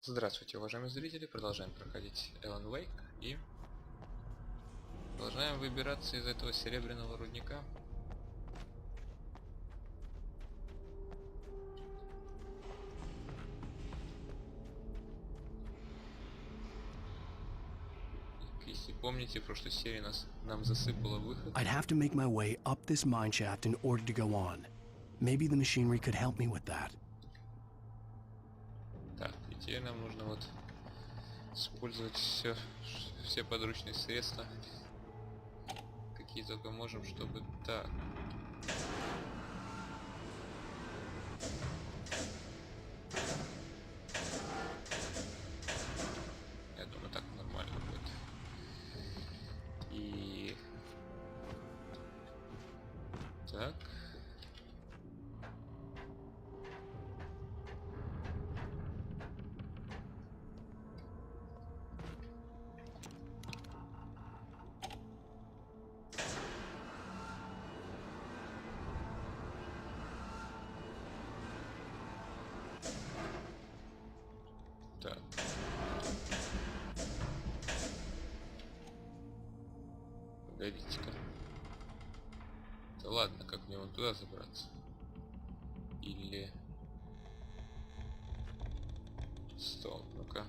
Здравствуйте, уважаемые зрители! Продолжаем проходить Alan Wake и продолжаем выбираться из этого серебряного рудника. Если помните, в прошлой серии нам засыпало выход. I'd have to make my way up this mine shaft in order to go on. Maybe the machinery could help me with that. Так, и теперь нам нужно вот использовать все подручные средства, какие только можем, чтобы так. Я думаю, так нормально будет. И так. Так. Погодите-ка. Да ладно, как мне вон туда забраться? Или... Стоп, ну-ка.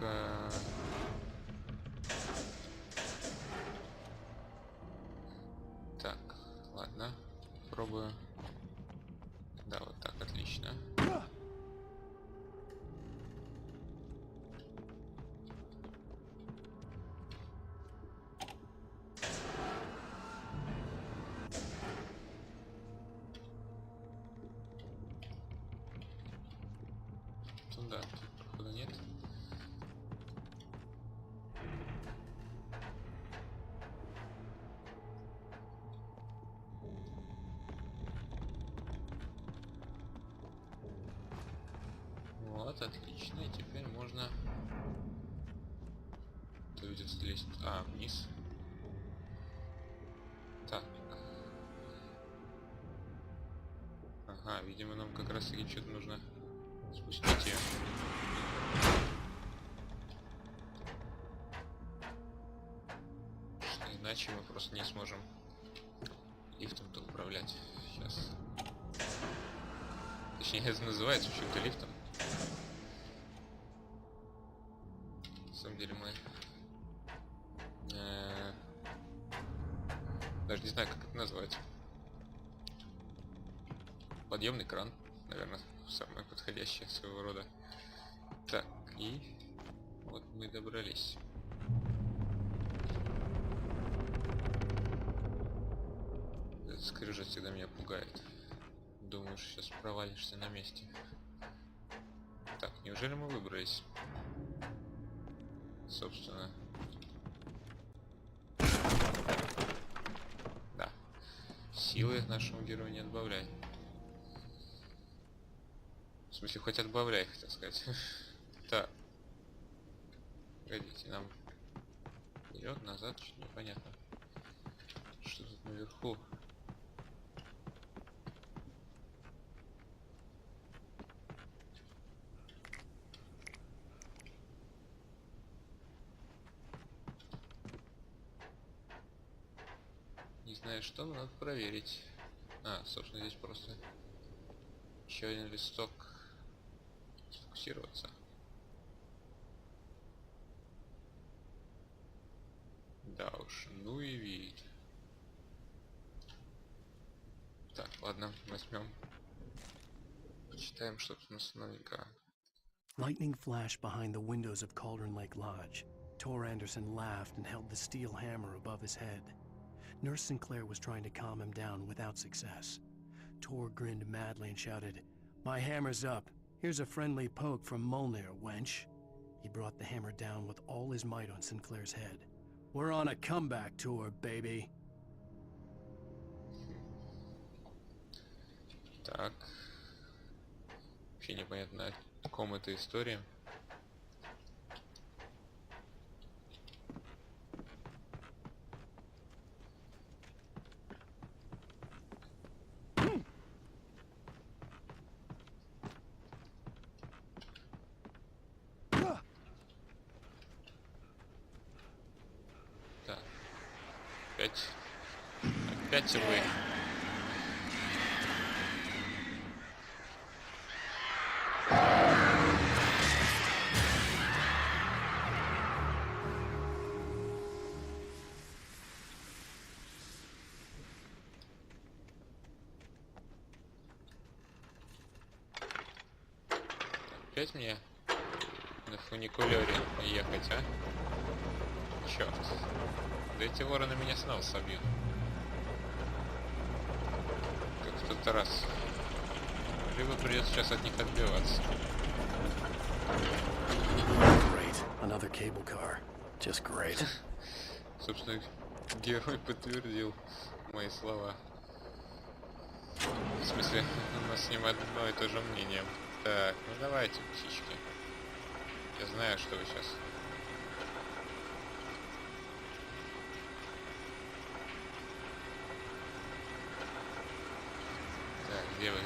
Ну-ка. Так, ладно. Пробую. Да, вот так, отлично. Туда, тут прохода нет. Вот, отлично. И теперь можно... Видится лестница. А, вниз. Так. Ага, видимо, нам как раз таки что-то нужно спустить ее. Иначе мы просто не сможем лифтом-то управлять. Сейчас. Точнее, это называется почему-то лифтом. На самом деле мы... Даже не знаю, как это назвать. Подъемный кран, наверное, самое подходящее своего рода. Так, и вот мы добрались. Этот скрежет всегда меня пугает. Думаю, что сейчас провалишься на месте. Так, неужели мы выбрались? Собственно. Да. Силы нашему герою не отбавляй. В смысле, хоть отбавляй, хотел сказать. Так. Погодите, нам вперед, назад, что-то непонятно. Что тут наверху? Не знаю что, но надо проверить. А, собственно, здесь просто еще один листок. Сфокусироваться. Да уж, ну и вид. Так, ладно, возьмем. Почитаем, что тут у нас новенького. Lightning flashed behind the windows of Cauldron Lake Lodge. Tor Anderson laughed and held the steel hammer above his head. Nurse Sinclair was trying to calm him down without success. Tor grinned madly and shouted, "My hammer's up. Here's a friendly poke from Molnir, wench." He brought the hammer down with all his might on Sinclair's head. "We're on a comeback tour, baby." Так. Вообще непонятно, замком этой истории. Так. Опять вы. Опять мне на фуникулере ехать, а? Черт. Да эти вороны меня снова собьют. Как в тот раз. Либо придется сейчас от них отбиваться. Great. Another cable car. Just great. Собственно, герой подтвердил мои слова. В смысле, у нас с ним одно и то же мнение. Так, ну давайте, птички. Я знаю, что вы сейчас. Так, где вы?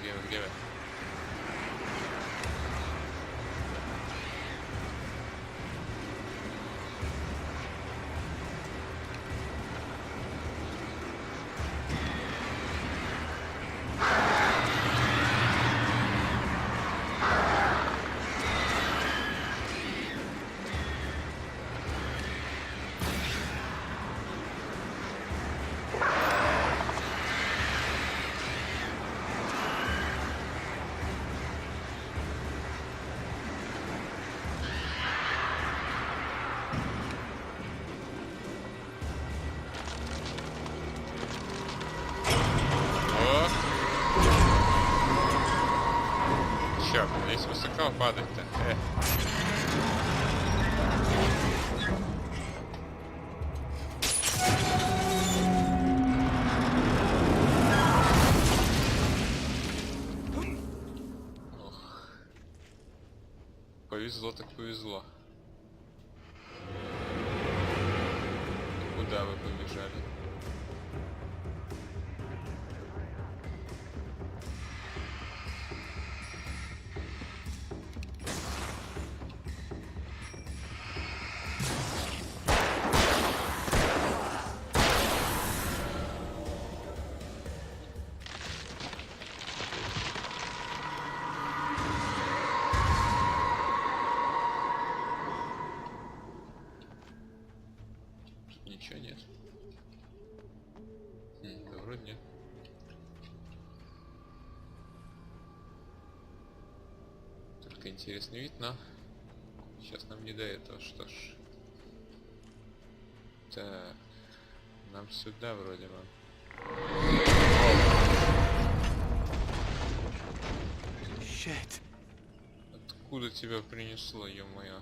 Черт, здесь высоко падать-то. Ох. Повезло так повезло. Куда вы побежали? Ничего нет. Да вроде нет. Только интересный вид, но сейчас нам не до этого. Что ж. Так. Нам сюда вроде бы. Shit. Откуда тебя принесло, ё-моё?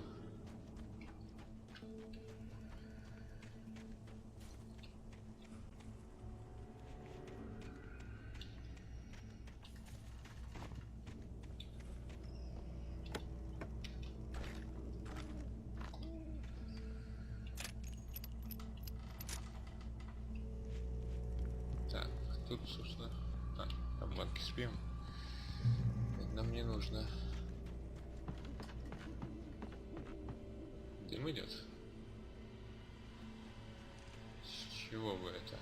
Так, тут, собственно... обманки спим. Это нам не нужно. Дым идет. С чего бы это?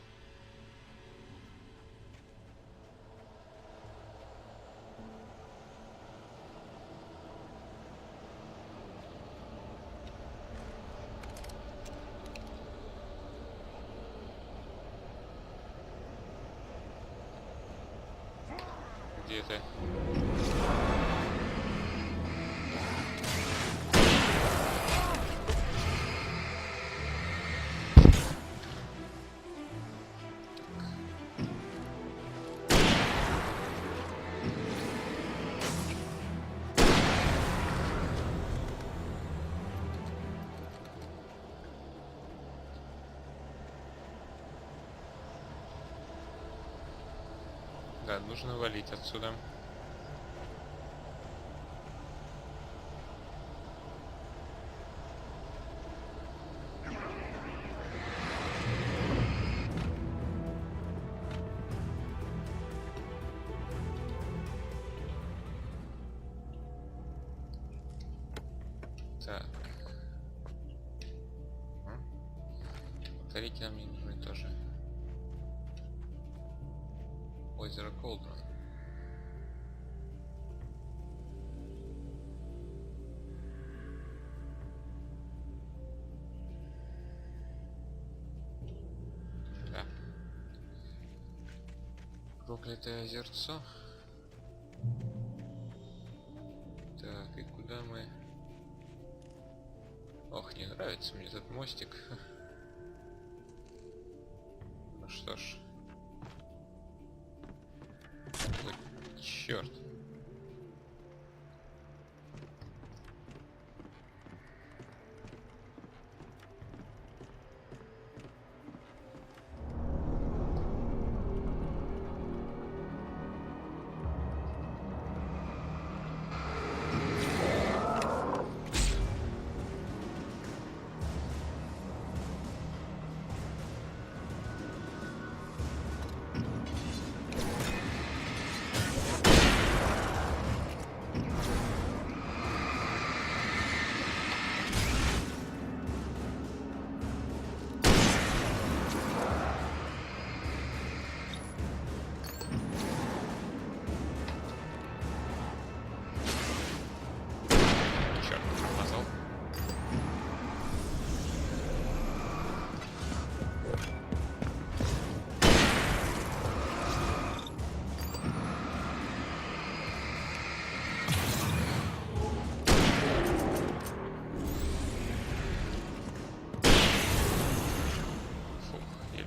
Где это? Да, нужно валить отсюда. Так. Батарейки нам не нужны тоже. Озеро Колдрон. Да. Проклятое озерцо. Так, и куда мы? Ох, не нравится мне этот мостик. Ну что ж. Ой, черт.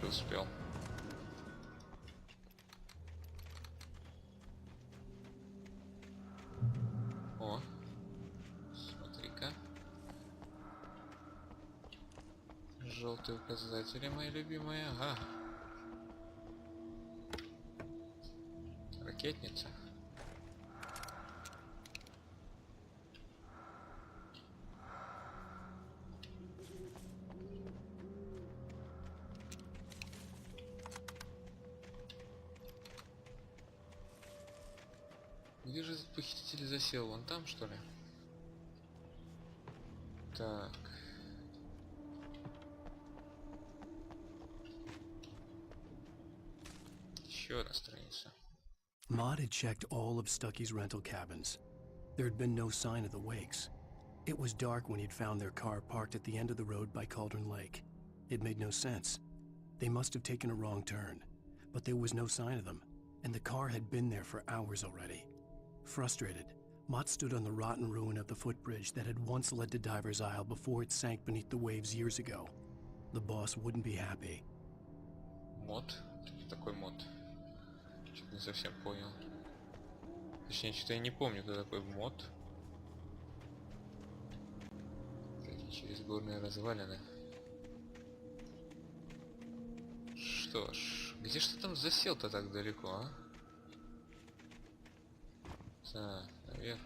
Успел. О, смотри-ка. Желтые указатели, мои любимые. Ага. Ракетница. Где же этот похититель засел? Вон там, что ли? Так. Еще одна страница. Maud had checked all of Stucky's rental cabins. There had been no sign of the wakes. It was dark when he'd found their car parked at the end of the road by Cauldron Lake. It made no sense. They must have taken a wrong turn, but there was no sign of them, and the car had been there for hours already. Frustrated, Mott stood on the rotten ruin of the footbridge that had once led to Diver's Isle before it sank beneath the waves years ago. The boss wouldn't be happy. Мод? Такой мод. Что-то не совсем понял. Точнее, что-то я не помню, кто такой мод. Через горные развалины. Что ж, где ж ты там засел-то так далеко, а? Так, наверх.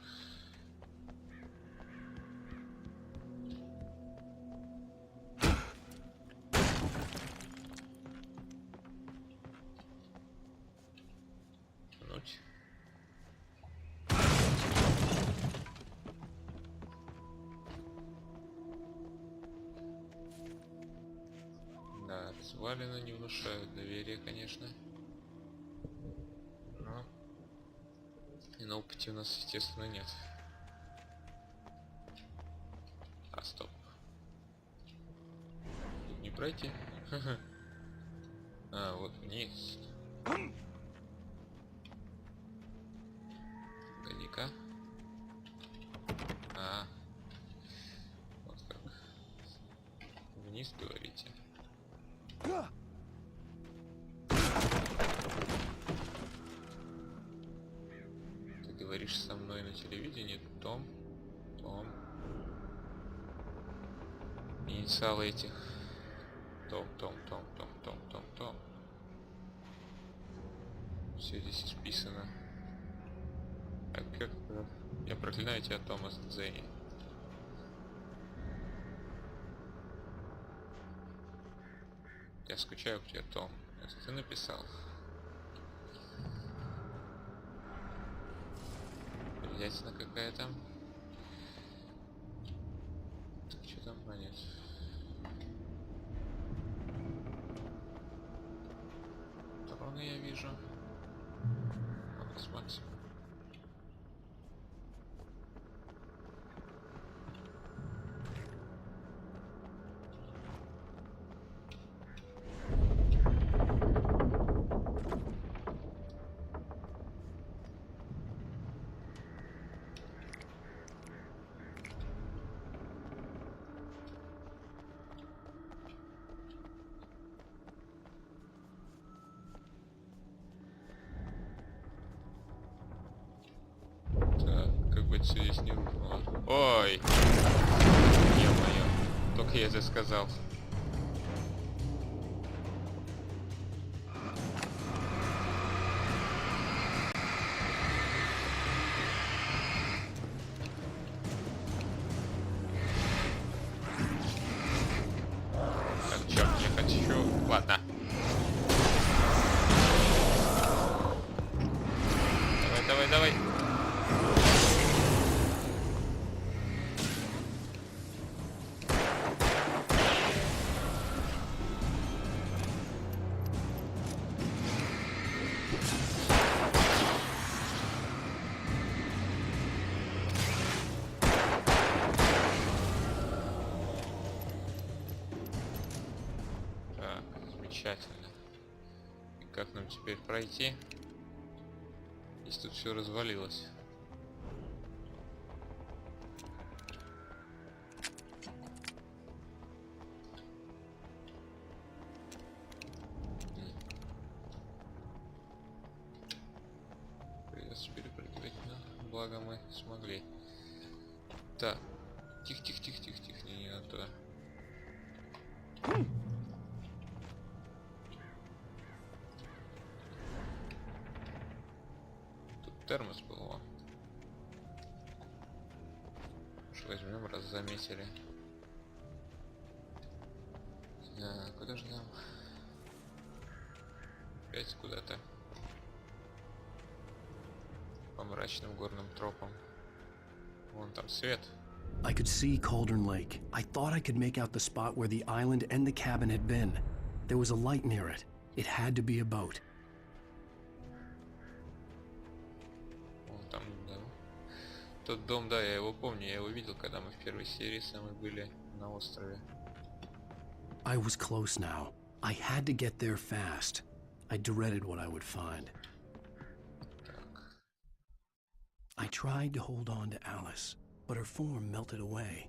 Нуть. Да, развалины не внушают доверия, конечно. Но и на опыте у нас, естественно, нет. А, стоп. Тут не пройти. А, вот вниз. Клиника. А, вот как. Вниз, говорите. Ты говоришь со мной на телевидении, Том. Инициалы этих. Том. Все здесь исписано. А как? Я проклинаю тебя, Томас Зейн. Я скучаю по тебе, Том. Это ты написал. Приятельно какая-то. Что там? А, нет. Патроны я вижу. Надо смотреть. Как бы все здесь не рухнуло. Ой! Ё-моё. Только я это сказал. Так, чё, я хочу... Ладно. Давай, давай, давай. Так, замечательно. И как нам теперь пройти? Если тут все развалилось. Придется перепрыгивать, но благо мы смогли. Так, тихо, не надо туда. Тут термос был, о. Уж возьмем, раз заметили. Куда же нам? Опять куда-то. По мрачным горным тропам. Вон там свет. I could see Cauldron Lake. I thought I could make out the spot where the island and the cabin had been. There was a light near it. It had to be a boat. Вон там, да. Тот дом, да, я его помню. Я его видел, когда мы в первой серии сами были на острове. I was close now. I had to get there fast. I dreaded what I would find. Так. I tried to hold on to Alice, but her form melted away.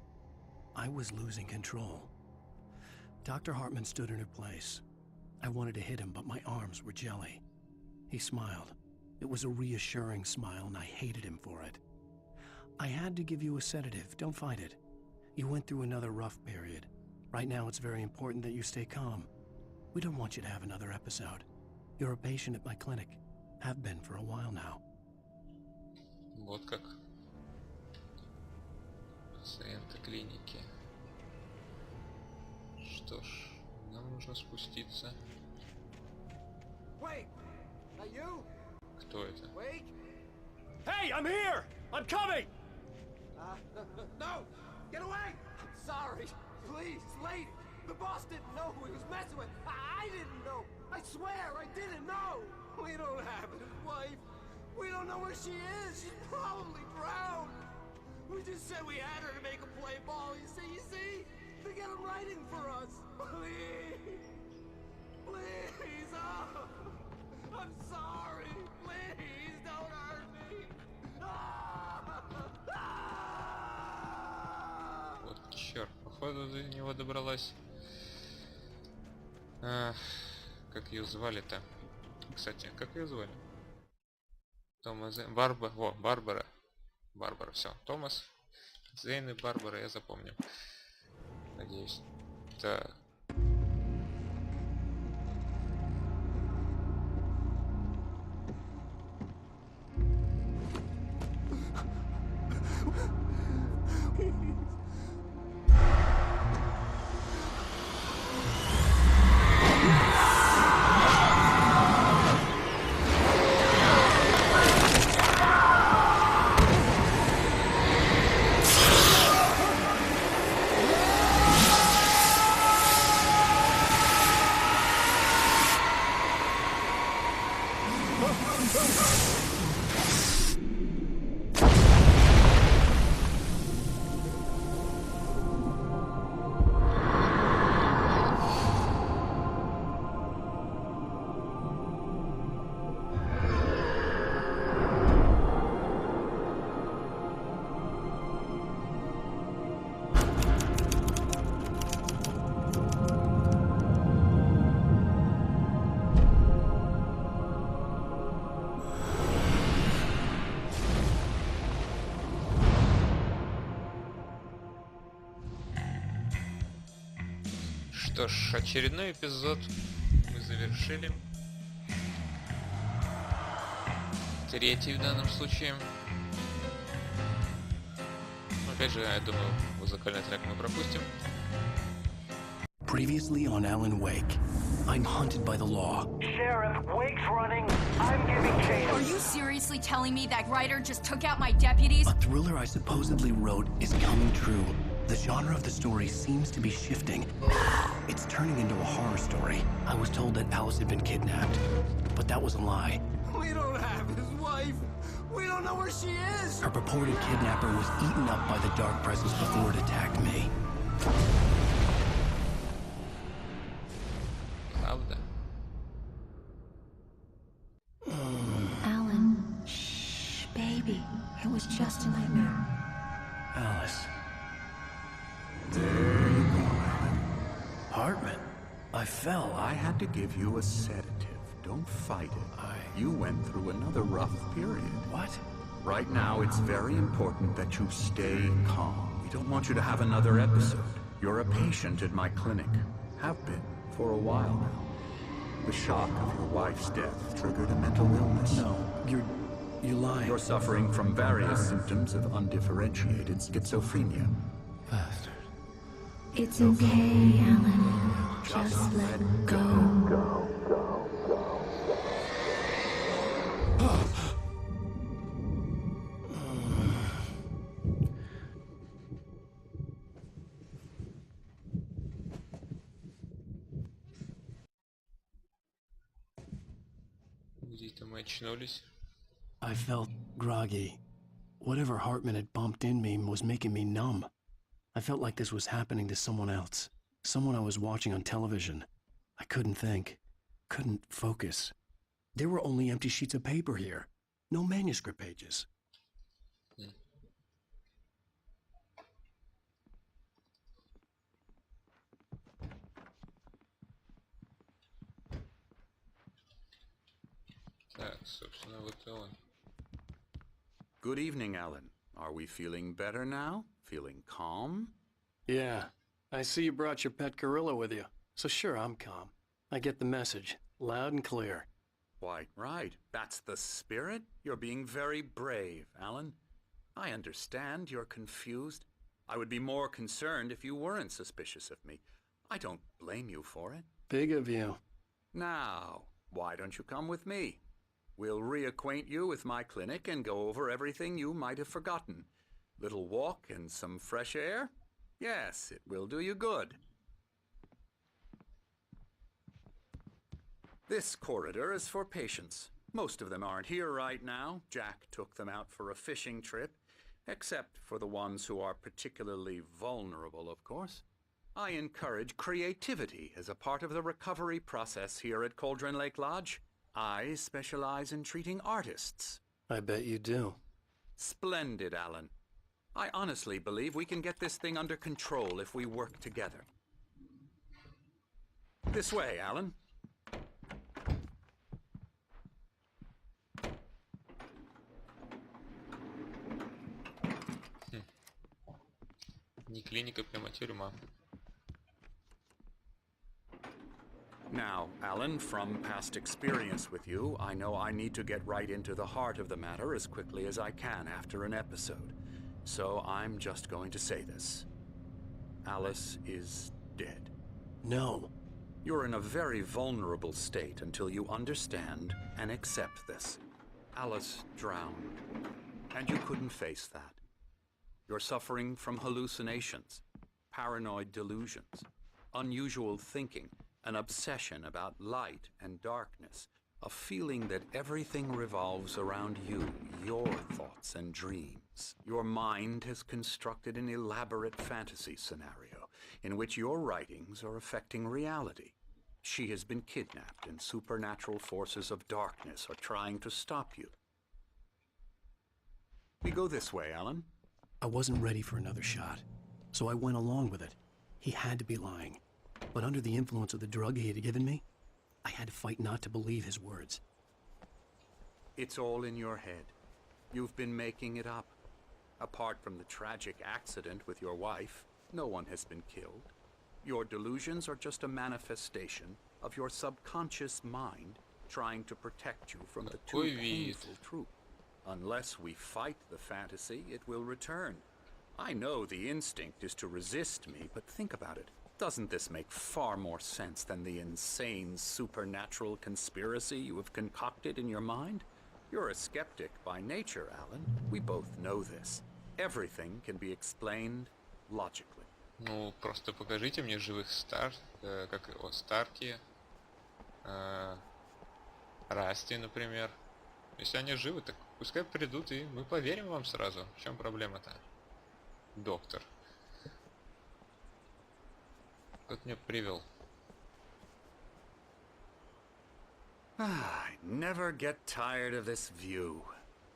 I was losing control. Dr. Hartman stood in her place. I wanted to hit him, but my arms were jelly. He smiled. It was a reassuring smile, and I hated him for it. I had to give you a sedative. Don't fight it. You went through another rough period. Right now, it's very important that you stay calm. We don't want you to have another episode. You're a patient at my clinic. Have been for a while now. Вот как. Пациенты клиники. Что ж, нам нужно спуститься. Wait! Are you? Кто это? Wait! Hey, I'm here! I'm coming! No! Get away! I'm sorry. Please, lady. The boss didn't know who he was messing with. I didn't know. I swear I didn't know. We don't have his wife. We don't know where she is. She's probably drowned. We just said we had her to make a play ball. You see? To get him writing for us. Please. Please. Oh. I'm sorry. Please don't hurt me. Вот черт, походу до него добралась. Как ее звали-то? Кстати, как ее звали? Томас, Барбара. Барбара, все. Томас, Зейн и Барбара, я запомню. Надеюсь. Так. Что ж, очередной эпизод мы завершили. Третий в данном случае. Опять же, я думаю, музыкальный трек мы пропустим. Previously on Alan Wake, I'm hunted by the law. Sheriff, Wake's running. I'm giving chase. Are you seriously telling me that writer just took out my deputies? A thriller I supposedly wrote is coming true. The genre of the story seems to be shifting. It's turning into a horror story. I was told that Alice had been kidnapped, but that was a lie. We don't have his wife. We don't know where she is. Her purported kidnapper was eaten up by the dark presence before it attacked me. Правда? Alan, shh, baby. It was just a nightmare. Alice. There you go, Alan. Hartman, I fell. I had to give you a sedative. Don't fight it. You went through another rough period. What? Right now, it's very important that you stay calm. We don't want you to have another episode. You're a patient at my clinic. Have been for a while now. The shock of your wife's death triggered a mental illness. No, you're lying. You're suffering from various symptoms of undifferentiated schizophrenia. Bastard. It's okay, Alan. Just let go. Где-то мы очнулись. I felt groggy. Whatever Hartman had bumped in me was making me numb. I felt like this was happening to someone else. Someone I was watching on television. I couldn't think. Couldn't focus. There were only empty sheets of paper here. No manuscript pages. Так, собственно, вот и он. Good evening, Alan. Are we feeling better now? Feeling calm? Yeah. I see you brought your pet gorilla with you. So sure, I'm calm. I get the message. Loud and clear. Quite right. That's the spirit. You're being very brave, Alan. I understand you're confused. I would be more concerned if you weren't suspicious of me. I don't blame you for it. Big of you. Now, why don't you come with me? We'll reacquaint you with my clinic and go over everything you might have forgotten. Little walk and some fresh air? Yes, it will do you good. This corridor is for patients. Most of them aren't here right now. Jack took them out for a fishing trip, except for the ones who are particularly vulnerable, of course. I encourage creativity as a part of the recovery process here at Cauldron Lake Lodge. I specialize in treating artists. I bet you do. Splendid, Alan. I honestly believe we can get this thing under control if we work together. This way, Alan. Не клиника, прямо тюрьма. Now, Alan, from past experience with you, I know I need to get right into the heart of the matter as quickly as I can after an episode. So I'm just going to say this. Alice is dead. No. You're in a very vulnerable state until you understand and accept this. Alice drowned, and you couldn't face that. You're suffering from hallucinations, paranoid delusions, unusual thinking, an obsession about light and darkness, a feeling that everything revolves around you, your thoughts and dreams. Your mind has constructed an elaborate fantasy scenario in which your writings are affecting reality. She has been kidnapped and supernatural forces of darkness are trying to stop you. We go this way, Alan. I wasn't ready for another shot, so I went along with it. He had to be lying. But under the influence of the drug he had given me, I had to fight not to believe his words. It's all in your head. You've been making it up. Apart from the tragic accident with your wife, no one has been killed. Your delusions are just a manifestation of your subconscious mind trying to protect you from the too Какой вид? painful truth. Unless we fight the fantasy, it will return. I know the instinct is to resist me, but think about it. Doesn't this make far more sense than the insane supernatural conspiracy you have concocted in your mind? You're a skeptic by nature, Alan. We both know this. Everything can be explained logically. Ну, просто покажите мне живых как его, Старки, Расти, например. Если они живы, так пускай придут, и мы поверим вам сразу. В чем проблема-то, доктор? Кто меня привел? I never get tired of this view.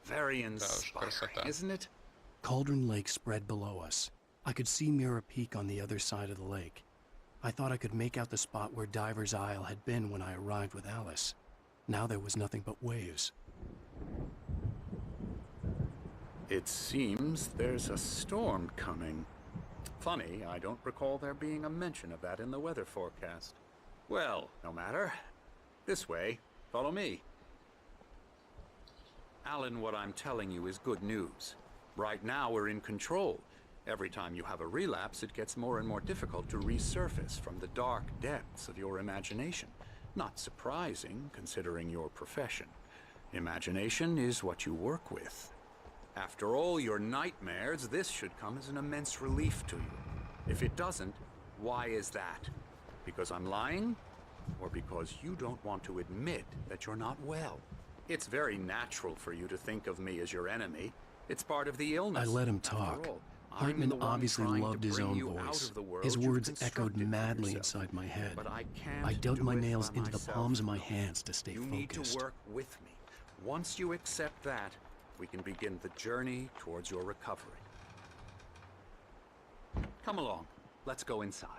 Very inspiring, isn't it? Cauldron Lake spread below us. I could see Mirror Peak on the other side of the lake. I thought I could make out the spot where Diver's Isle had been when I arrived with Alice. Now there was nothing but waves. It seems there's a storm coming. Funny, I don't recall there being a mention of that in the weather forecast. Well, no matter. This way. Follow me. Alan, what I'm telling you is good news. Right now we're in control. Every time you have a relapse, it gets more and more difficult to resurface from the dark depths of your imagination. Not surprising, considering your profession. Imagination is what you work with. After all your nightmares, this should come as an immense relief to you. If it doesn't, why is that? Because I'm lying? Or because you don't want to admit that you're not well? It's very natural for you to think of me as your enemy. It's part of the illness. I let him After talk. all, I'm Hartman the one obviously trying to loved his bring own you out voice. of the world His you've words echoed constructed for madly yourself. inside my head. But I can't I dug do my it nails by into the myself. palms of my hands to stay You focused. need to work with me. Once you accept that, we can begin the journey towards your recovery. Come along. Let's go inside.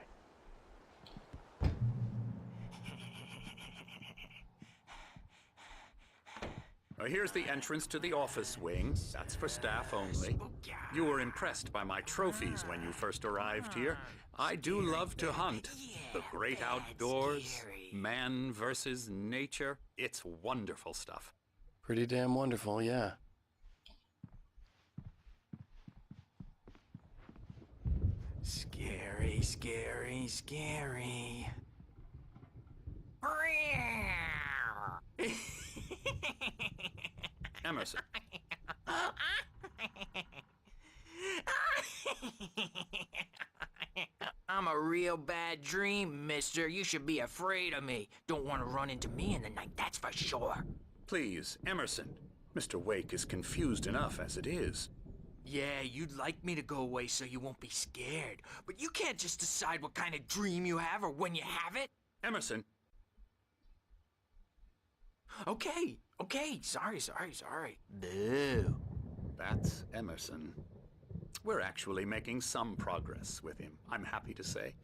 Now, here's the entrance to the office wing. That's for staff only. You were impressed by my trophies when you first arrived here. I do love to hunt. The great outdoors, man versus nature. It's wonderful stuff. Pretty damn wonderful, yeah. Scary, scary, scary. Emerson. I'm a real bad dream, mister. You should be afraid of me. Don't want to run into me in the night, that's for sure. Please, Emerson. Mr. Wake is confused enough as it is. Yeah, you'd like me to go away so you won't be scared. But you can't just decide what kind of dream you have or when you have it. Emerson. Okay, sorry. Boo. That's Emerson. We're actually making some progress with him, I'm happy to say.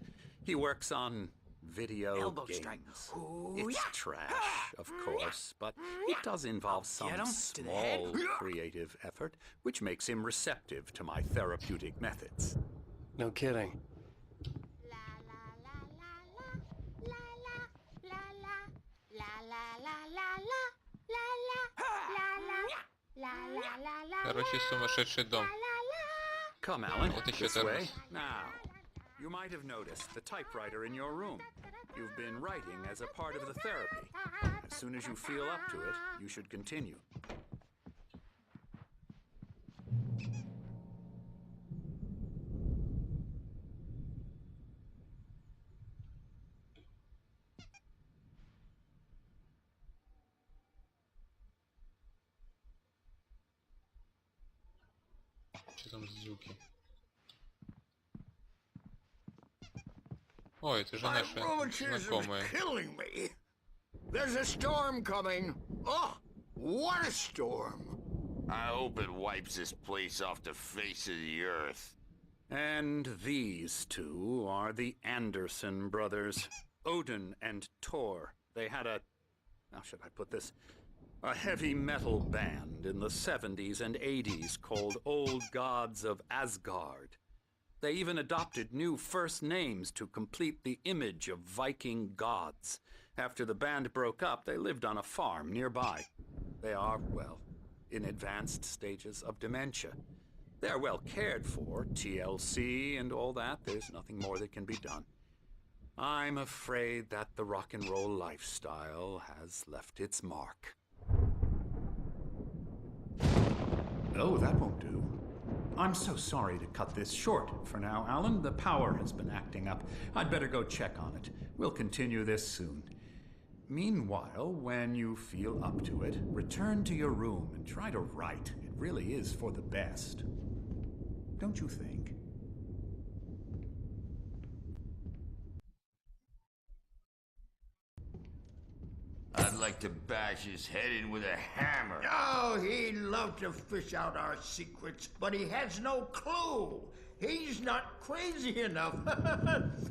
He works on video Elbow games. strike. Ooh, It's yeah. trash, of course, but it does involve some Get 'em to the head. small creative effort, which makes him receptive to my therapeutic methods. No kidding. Короче, сумасшедший дом. Come, Alan, Вот еще this way. тормоз. Now, you might have noticed the typewriter in your room. You've been writing as a part of the therapy. As soon as you feel up to it, you should continue. Что там за звуки? О, это же наши знакомые. Killing me. There's a storm coming. Oh, what a storm. I hope it wipes this place off the face of the earth. And these two are the Anderson brothers, Odin and Thor. They had how should I put this? A heavy metal band in the 70s and 80s called Old Gods of Asgard. They even adopted new first names to complete the image of Viking gods. After the band broke up, they lived on a farm nearby. They are, well, in advanced stages of dementia. They're well cared for, TLC and all that. There's nothing more that can be done. I'm afraid that the rock and roll lifestyle has left its mark. Oh, that won't do. I'm so sorry to cut this short for now, Alan. The power has been acting up. I'd better go check on it. We'll continue this soon. Meanwhile, when you feel up to it, return to your room and try to write. It really is for the best. Don't you think? I'd like to bash his head in with a hammer. Oh, he'd love to fish out our secrets, but he has no clue. He's not crazy enough.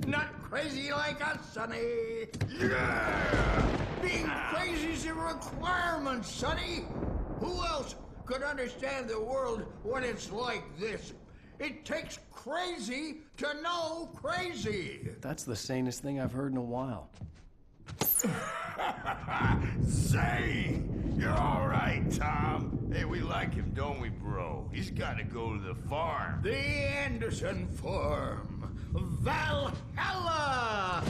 Not crazy like us, Sonny. Yeah! Being crazy's a requirement, Sonny. Who else could understand the world when it's like this? It takes crazy to know crazy. That's the sanest thing I've heard in a while. Say, you're all right, Tom. Hey, we like him, don't we, bro? He's got to go to the farm. The Anderson Farm. Valhalla!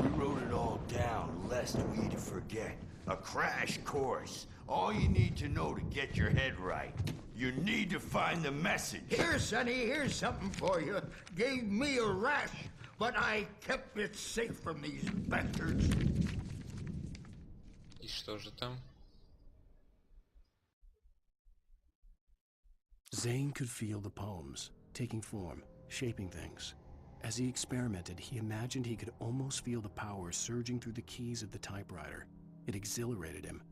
We wrote it all down, lest we forget. A crash course. All you need to know to get your head right. You need to find the message. Here, Sonny, here's something for you. Gave me a rash, but I kept it safe from these bastards. И что же там? Zane could feel the poems, taking form, shaping things. As he experimented, he imagined he could almost feel the power surging through the keys of the typewriter. It exhilarated him.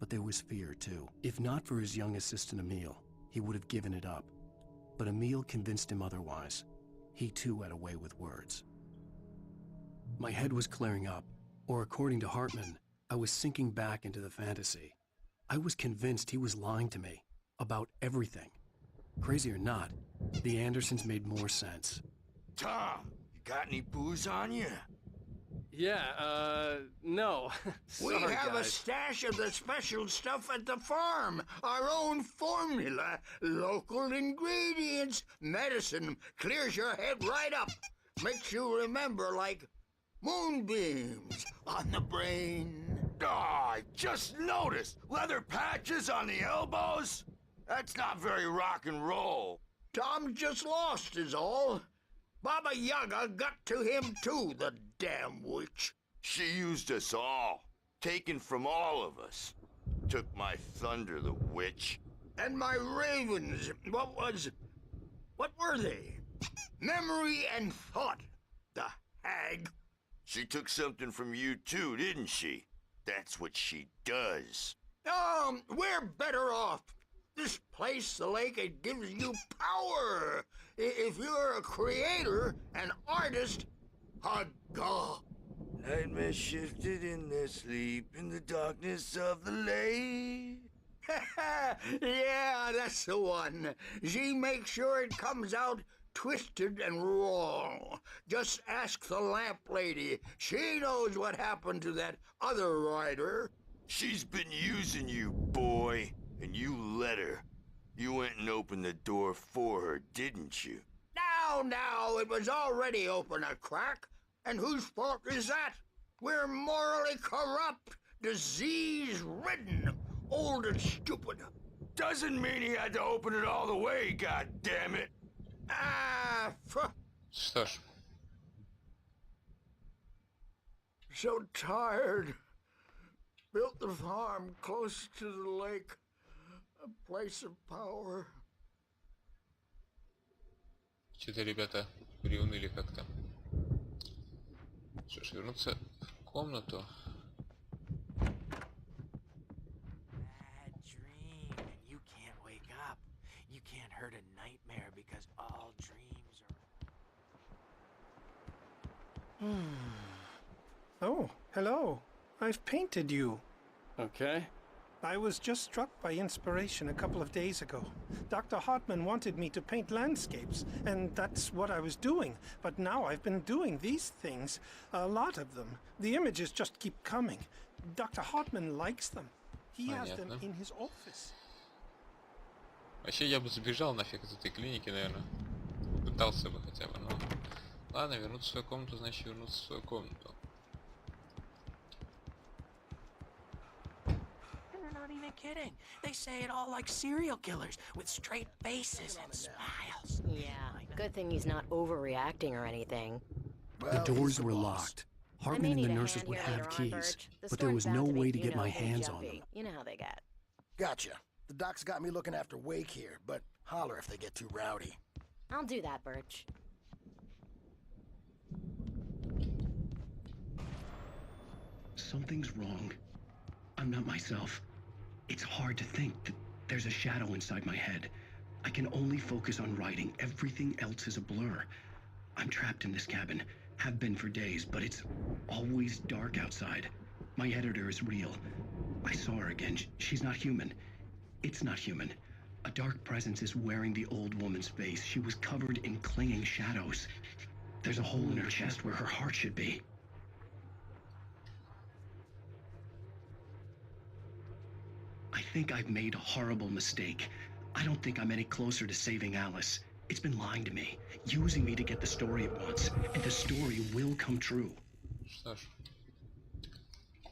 But there was fear, too. If not for his young assistant Emil, he would have given it up. But Emil convinced him otherwise. He, too, had a way with words. My head was clearing up, or according to Hartman, I was sinking back into the fantasy. I was convinced he was lying to me about everything. Crazy or not, the Andersons made more sense. Tom, you got any booze on you? Yeah, no. We Sorry, have a guys. stash of the special stuff at the farm. Our own formula. Local ingredients. Medicine clears your head right up. Makes you remember like moonbeams on the brain. Oh, I just noticed. Leather patches on the elbows? That's not very rock and roll. Tom just lost is all. Baba Yaga got to him too, the damn witch. She used us all. Taken from all of us. Took my thunder, the witch. And my ravens. What were they? Memory and thought. The hag. She took something from you too, didn't she? That's what she does. We're better off. This place, the lake, it gives you power. If you're a creator, an artist, a god. Nightmare shifted in their sleep in the darkness of the lake. Yeah, that's the one. She makes sure it comes out twisted and wrong. Just ask the lamp lady. She knows what happened to that other writer. She's been using you, boy, and you let her. You went and opened the door for her, didn't you? Now, it was already open a crack. And whose fault is that? We're morally corrupt, disease-ridden, old and stupid. Doesn't mean he had to open it all the way, goddammit. Что ж, So tired. Built the farm close to the lake. A place of power. что-то ребята приуныли как-то. Что ж, вернуться в комнату. Bad dream, and you can't wake up. You can't hurt a nightmare because all dreams are... Oh, hello. I've painted you. Okay. I was just struck by inspiration a couple of days ago. Dr. Hartman wanted me to paint landscapes, and that's what I was doing. But now I've been doing these things, a lot of them. The images just keep coming. Dr. Hartman likes them. He has them in his office. Вообще я бы забежал нафиг из этой клиники, наверное. Пытался бы хотя бы, но... Ладно, вернуться в свою комнату, значит вернуться в свою комнату. They're not even kidding. They say it all like serial killers with straight faces and smiles. Yeah, good thing he's not overreacting or anything. The doors were locked. Hartman and the nurses would have keys, but there was no way to get my hands on them. You know how they get. Gotcha. The doc's got me looking after Wake here, but holler if they get too rowdy. I'll do that, Birch. Something's wrong. I'm not myself. It's hard to think that there's a shadow inside my head. I can only focus on writing. Everything else is a blur. I'm trapped in this cabin. Have been for days, but it's always dark outside. My editor is real. I saw her again. She's not human. It's not human. A dark presence is wearing the old woman's face. She was covered in clinging shadows. There's a hole in her chest where her heart should be. I think I've made a horrible mistake. I don't think I'm any closer to saving Alice. It's been lying to me, using me to get the story it wants, and the story will come true. Что ж,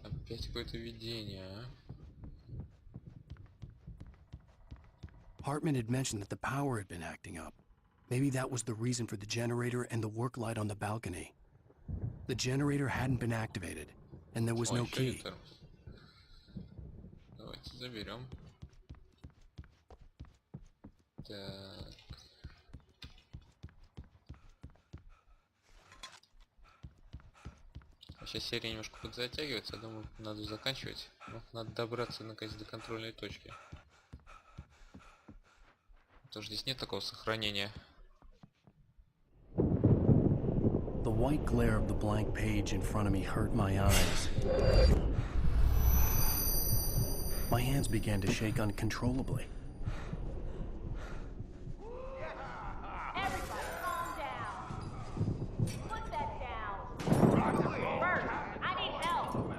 опять какое-то видение, а? Hartman had mentioned that the power had been acting up. Maybe that was the reason for the generator and the work light on the balcony. The generator hadn't been activated, and there was no key. Давайте заберем. Так. Сейчас серия немножко подзатягивается, я думаю, надо заканчивать. Ну, надо добраться наконец до контрольной точки. Потому что здесь нет такого сохранения. The white glare of the blank page in front of me hurt my eyes. My hands began to shake uncontrollably. Everybody, calm down. Put that down. Bert, I need help.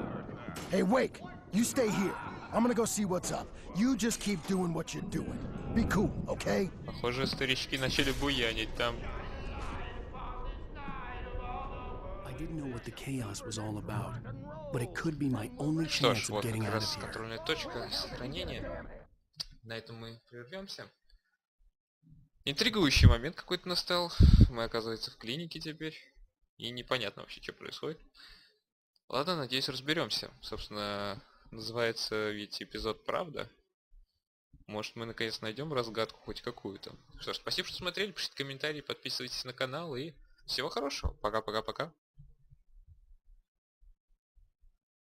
Hey, Wake, you stay here. I'm gonna go see what's up. You just keep doing what you're doing. Be cool, okay? Похоже, старички начали буянить там. I didn't know what the chaos was all about, but it could be my only Что chance ж, of вот getting как out раз of here. контрольная точка сохранения. На этом мы прервемся. Интригующий момент какой-то настал. Мы, оказывается, в клинике теперь. И непонятно вообще, что происходит. Ладно, надеюсь, разберемся. Собственно, называется ведь эпизод «Правда». Может, мы наконец найдем разгадку хоть какую-то. Что ж, спасибо, что смотрели. Пишите комментарии, подписывайтесь на канал и всего хорошего. Пока-пока-пока.